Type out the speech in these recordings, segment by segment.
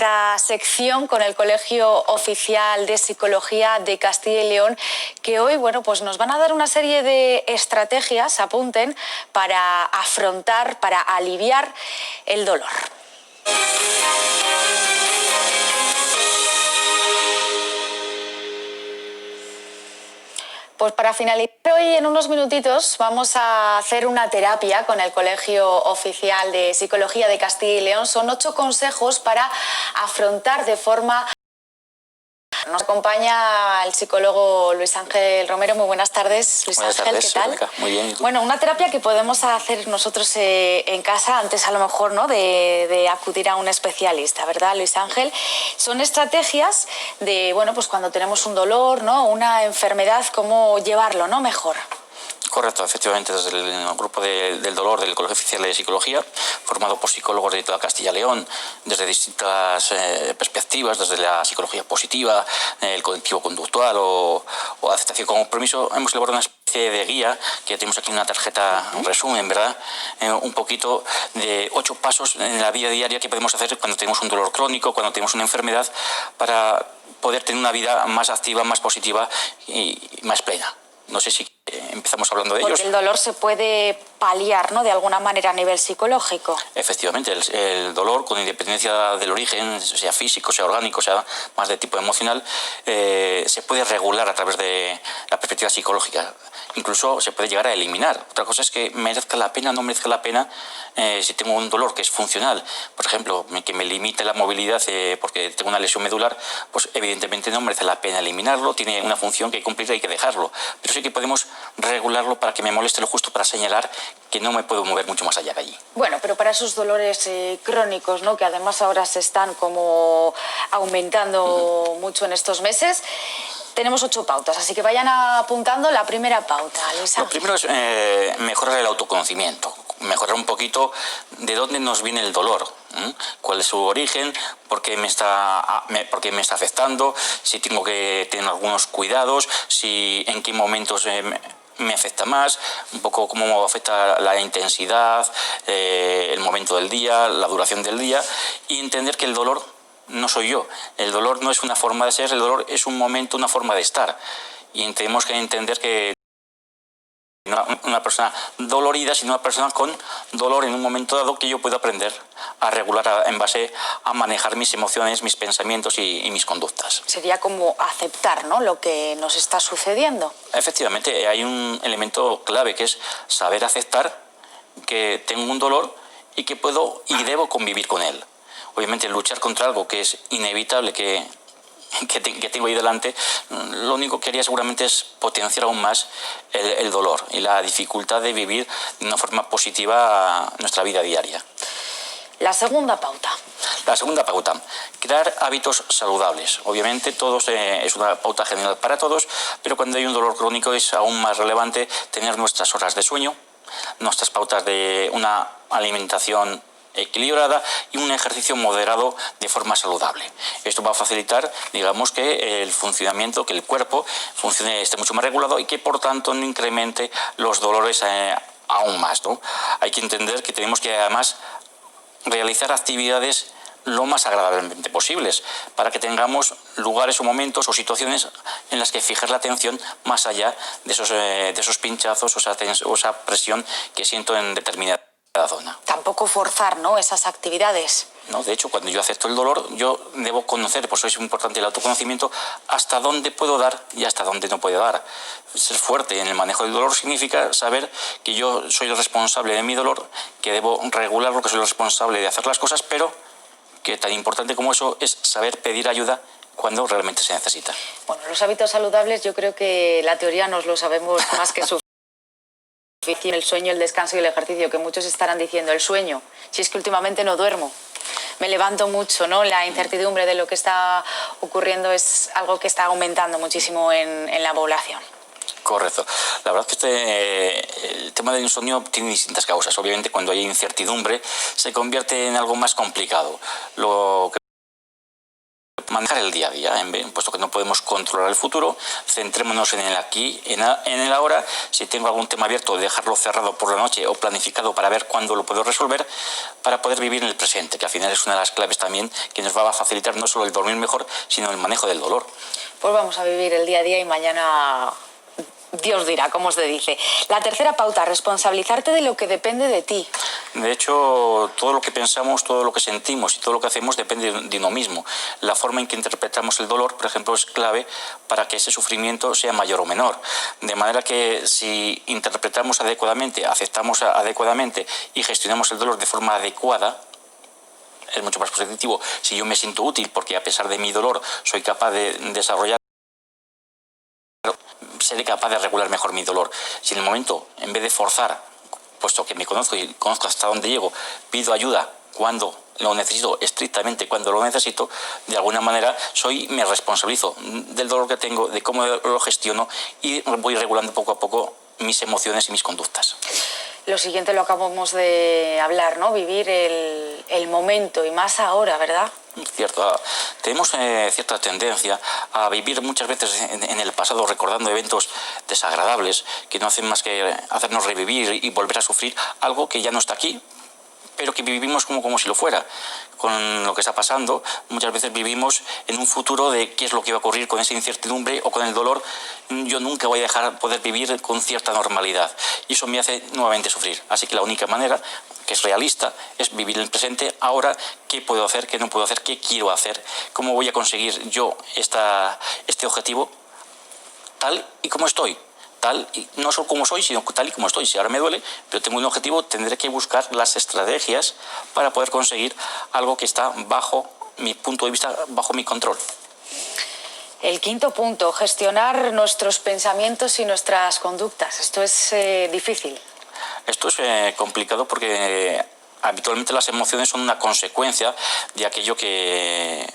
nuestra sección con el Colegio Oficial de Psicología de Castilla y León, que hoy, bueno, pues nos van a dar una serie de estrategias, apunten, para afrontar, para aliviar el dolor. Pues para finalizar hoy, en unos minutitos, vamos a hacer una terapia con el Colegio Oficial de Psicología de Castilla y León. Son 8 consejos para afrontar de forma... Nos acompaña el psicólogo Luis Ángel Romero. Muy buenas tardes, Luis Ángel, ¿qué tal? Muy bien. Bueno, una terapia que podemos hacer nosotros en casa antes, a lo mejor, ¿no?, de acudir a un especialista, ¿verdad, Luis Ángel? Son estrategias de, bueno, pues cuando tenemos un dolor, ¿no?, una enfermedad, cómo llevarlo, ¿no?, mejor. Correcto, efectivamente, desde el grupo del dolor del Colegio Oficial de Psicología, formado por psicólogos de toda Castilla y León, desde distintas perspectivas, desde la psicología positiva, el cognitivo conductual o aceptación con compromiso, hemos elaborado una especie de guía, que tenemos aquí una tarjeta, un resumen, ¿verdad? Un poquito de 8 pasos en la vida diaria que podemos hacer cuando tenemos un dolor crónico, cuando tenemos una enfermedad, para poder tener una vida más activa, más positiva y más plena. No sé si empezamos hablando de ellos. Porque el dolor se puede paliar, ¿no?, de alguna manera a nivel psicológico. Efectivamente, el dolor, con independencia del origen, sea físico, sea orgánico, sea más de tipo emocional, se puede regular a través de la perspectiva psicológica. Incluso se puede llegar a eliminar. Otra cosa es que merezca la pena o no merezca la pena. Si tengo un dolor que es funcional, por ejemplo, que me limite la movilidad porque tengo una lesión medular, pues evidentemente no merece la pena eliminarlo, tiene una función que cumplir y hay que dejarlo. Pero sí que podemos regularlo para que me moleste lo justo para señalar que no me puedo mover mucho más allá de allí. Bueno, pero para esos dolores crónicos, ¿no?, que además ahora se están como aumentando mucho en estos meses, tenemos 8 pautas, así que vayan apuntando la primera pauta, Luisa. Lo primero es mejorar el autoconocimiento, mejorar un poquito de dónde nos viene el dolor, cuál es su origen, por qué me está afectando, si tengo que tener algunos cuidados, en qué momentos me afecta más, un poco cómo afecta la intensidad, el momento del día, la duración del día, y entender que el dolor no soy yo, el dolor no es una forma de ser, el dolor es un momento, una forma de estar, y tenemos que entender que una persona dolorida, sino una persona con dolor en un momento dado que yo puedo aprender a regular en base a manejar mis emociones, mis pensamientos y mis conductas. Sería como aceptar, ¿no?, lo que nos está sucediendo. Efectivamente, hay un elemento clave que es saber aceptar que tengo un dolor y que puedo y debo convivir con él. Obviamente, luchar contra algo que es inevitable, que tengo ahí delante, lo único que haría seguramente es potenciar aún más el dolor y la dificultad de vivir de una forma positiva nuestra vida diaria. La segunda pauta. La segunda pauta, crear hábitos saludables. Obviamente es una pauta general para todos, pero cuando hay un dolor crónico es aún más relevante tener nuestras horas de sueño, nuestras pautas de una alimentación equilibrada y un ejercicio moderado de forma saludable. Esto va a facilitar, digamos, que el funcionamiento, que el cuerpo esté mucho más regulado y que por tanto no incremente los dolores aún más, ¿no? Hay que entender que tenemos que además realizar actividades lo más agradablemente posibles, para que tengamos lugares o momentos o situaciones en las que fijar la atención más allá de esos pinchazos o esa presión que siento en determinada zona. Tampoco forzar, ¿no?, esas actividades. No, de hecho, cuando yo acepto el dolor, yo debo conocer, por eso es importante el autoconocimiento, hasta dónde puedo dar y hasta dónde no puedo dar. Ser fuerte en el manejo del dolor significa saber que yo soy el responsable de mi dolor, que debo regularlo, que soy el responsable de hacer las cosas, pero que tan importante como eso es saber pedir ayuda cuando realmente se necesita. Bueno, los hábitos saludables, yo creo que la teoría nos lo sabemos más que suficiente. El sueño, el descanso y el ejercicio, que muchos estarán diciendo, el sueño, si es que últimamente no duermo, me levanto mucho, ¿no? La incertidumbre de lo que está ocurriendo es algo que está aumentando muchísimo en la población. Correcto. La verdad es que el tema del insomnio tiene distintas causas. Obviamente, cuando hay incertidumbre se convierte en algo más complicado. Lo que manejar el día a día, puesto que no podemos controlar el futuro, centrémonos en el aquí, en el ahora. Si tengo algún tema abierto, dejarlo cerrado por la noche o planificado para ver cuándo lo puedo resolver, para poder vivir en el presente, que al final es una de las claves también que nos va a facilitar no solo el dormir mejor, sino el manejo del dolor. Pues vamos a vivir el día a día y mañana Dios dirá, como se dice. La tercera pauta, responsabilizarte de lo que depende de ti. De hecho, todo lo que pensamos, todo lo que sentimos y todo lo que hacemos depende de uno mismo. La forma en que interpretamos el dolor, por ejemplo, es clave para que ese sufrimiento sea mayor o menor. De manera que si interpretamos adecuadamente, aceptamos adecuadamente y gestionamos el dolor de forma adecuada, es mucho más positivo. Si yo me siento útil porque a pesar de mi dolor soy capaz de desarrollar, seré capaz de regular mejor mi dolor. Si en el momento, en vez de forzar, puesto que me conozco y conozco hasta dónde llego, pido ayuda cuando lo necesito, estrictamente cuando lo necesito, de alguna manera me responsabilizo del dolor que tengo, de cómo lo gestiono y voy regulando poco a poco mis emociones y mis conductas. Lo siguiente lo acabamos de hablar, ¿no? Vivir el momento y más ahora, ¿verdad? Cierto, tenemos cierta tendencia a vivir muchas veces en el pasado recordando eventos desagradables que no hacen más que hacernos revivir y volver a sufrir algo que ya no está aquí, pero que vivimos como si lo fuera. Con lo que está pasando, muchas veces vivimos en un futuro de qué es lo que va a ocurrir con esa incertidumbre o con el dolor. Yo nunca voy a dejar poder vivir con cierta normalidad y eso me hace nuevamente sufrir. Así que la única manera, que es realista, es vivir el presente. Ahora, ¿qué puedo hacer? ¿Qué no puedo hacer? ¿Qué quiero hacer? ¿Cómo voy a conseguir yo este objetivo tal y como estoy? Tal, y no solo como soy, sino tal y como estoy. Si ahora me duele, pero tengo un objetivo, tendré que buscar las estrategias para poder conseguir algo que está bajo mi punto de vista, bajo mi control. El quinto punto, gestionar nuestros pensamientos y nuestras conductas. Esto es difícil. Esto es complicado porque habitualmente las emociones son una consecuencia de aquello que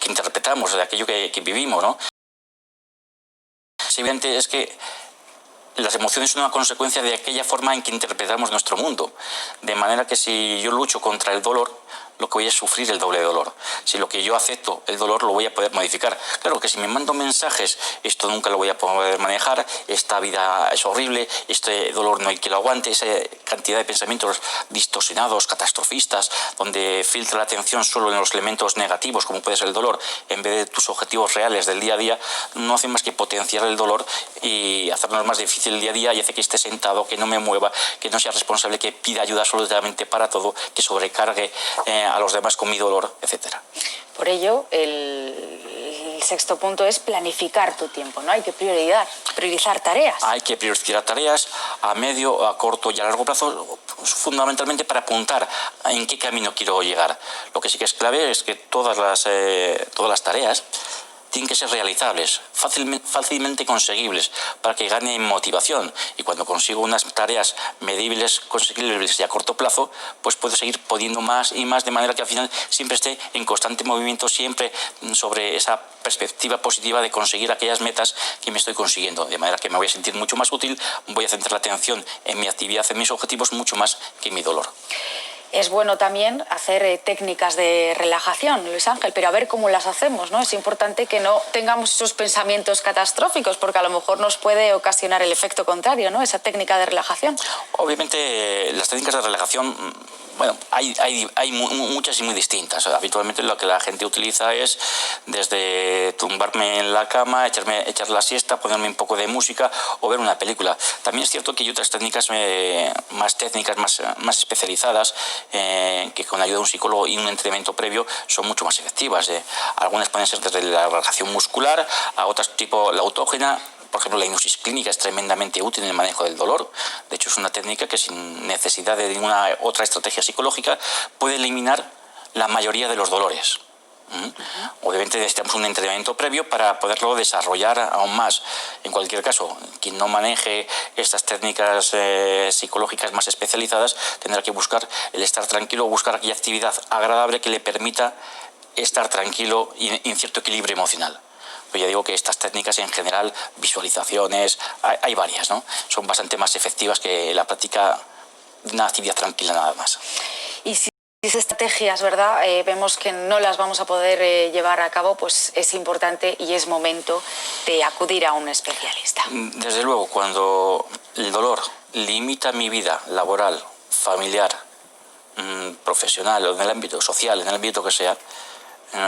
interpretamos, de aquello que vivimos, ¿no? Evidente es que las emociones son una consecuencia de aquella forma en que interpretamos nuestro mundo. De manera que si yo lucho contra el dolor, lo que voy a sufrir el doble de dolor. Si lo que yo acepto el dolor, lo voy a poder modificar. Claro que si me mando mensajes, esto nunca lo voy a poder manejar, esta vida es horrible, este dolor no hay que lo aguante, esa cantidad de pensamientos distorsionados, catastrofistas, donde filtra la atención solo en los elementos negativos, como puede ser el dolor, en vez de tus objetivos reales del día a día, no hace más que potenciar el dolor y hacernos más difícil el día a día y hace que esté sentado, que no me mueva, que no sea responsable, que pida ayuda absolutamente para todo, que sobrecargue a los demás con mi dolor, etc. Por ello, el sexto punto es planificar tu tiempo, ¿no? Hay que priorizar tareas. Hay que priorizar tareas a medio, a corto y a largo plazo, fundamentalmente para apuntar en qué camino quiero llegar. Lo que sí que es clave es que todas las tareas tienen que ser realizables, fácilmente conseguibles, para que gane motivación. Y cuando consigo unas tareas medibles, conseguibles y a corto plazo, pues puedo seguir pudiendo más y más, de manera que al final siempre esté en constante movimiento, siempre sobre esa perspectiva positiva de conseguir aquellas metas que me estoy consiguiendo. De manera que me voy a sentir mucho más útil, voy a centrar la atención en mi actividad, en mis objetivos, mucho más que en mi dolor. Es bueno también hacer técnicas de relajación, Luis Ángel, pero a ver cómo las hacemos, ¿no? Es importante que no tengamos esos pensamientos catastróficos, porque a lo mejor nos puede ocasionar el efecto contrario, ¿no? Esa técnica de relajación. Obviamente, las técnicas de relajación, bueno, hay muchas y muy distintas. Habitualmente lo que la gente utiliza es desde tumbarme en la cama, echar la siesta, ponerme un poco de música o ver una película. También es cierto que hay otras técnicas más especializadas que con ayuda de un psicólogo y un entrenamiento previo son mucho más efectivas. Algunas pueden ser desde la relajación muscular, a otras tipo la autógena. Por ejemplo, la hipnosis clínica es tremendamente útil en el manejo del dolor. De hecho, es una técnica que sin necesidad de ninguna otra estrategia psicológica puede eliminar la mayoría de los dolores. Obviamente necesitamos un entrenamiento previo para poderlo desarrollar aún más. En cualquier caso, quien no maneje estas técnicas psicológicas más especializadas tendrá que buscar el estar tranquilo, buscar aquella actividad agradable que le permita estar tranquilo y en cierto equilibrio emocional. Pues ya digo que estas técnicas en general, visualizaciones, hay varias, ¿no? Son bastante más efectivas que la práctica de una actividad tranquila nada más. Y si estrategias, ¿verdad? Vemos que no las vamos a poder llevar a cabo, pues es importante y es momento de acudir a un especialista. Desde luego, cuando el dolor limita mi vida laboral, familiar, profesional o en el ámbito social, en el ámbito que sea,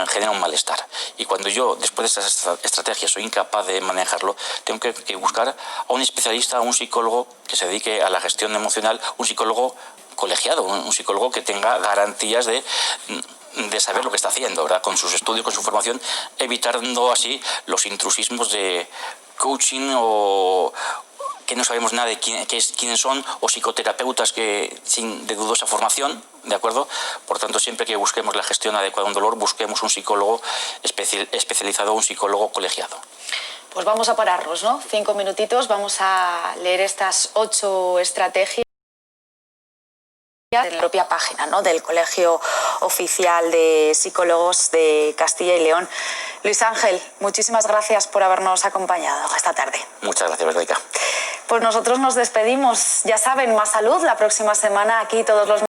genera un malestar. Y cuando yo, después de estas estrategias, soy incapaz de manejarlo, tengo que buscar a un especialista, a un psicólogo que se dedique a la gestión emocional, un psicólogo colegiado, un psicólogo que tenga garantías de saber lo que está haciendo, ¿verdad? Con sus estudios, con su formación, evitando así los intrusismos de coaching o que no sabemos nada de quiénes son, o psicoterapeutas de dudosa formación, ¿de acuerdo? Por tanto, siempre que busquemos la gestión adecuada de un dolor, busquemos un psicólogo especializado o un psicólogo colegiado. Pues vamos a pararnos, ¿no? 5 minutitos, vamos a leer estas 8 estrategias en la propia página, ¿no?, del Colegio Oficial de Psicólogos de Castilla y León. Luis Ángel, muchísimas gracias por habernos acompañado esta tarde. Muchas gracias, Verónica. Pues nosotros nos despedimos. Ya saben, más salud la próxima semana aquí todos los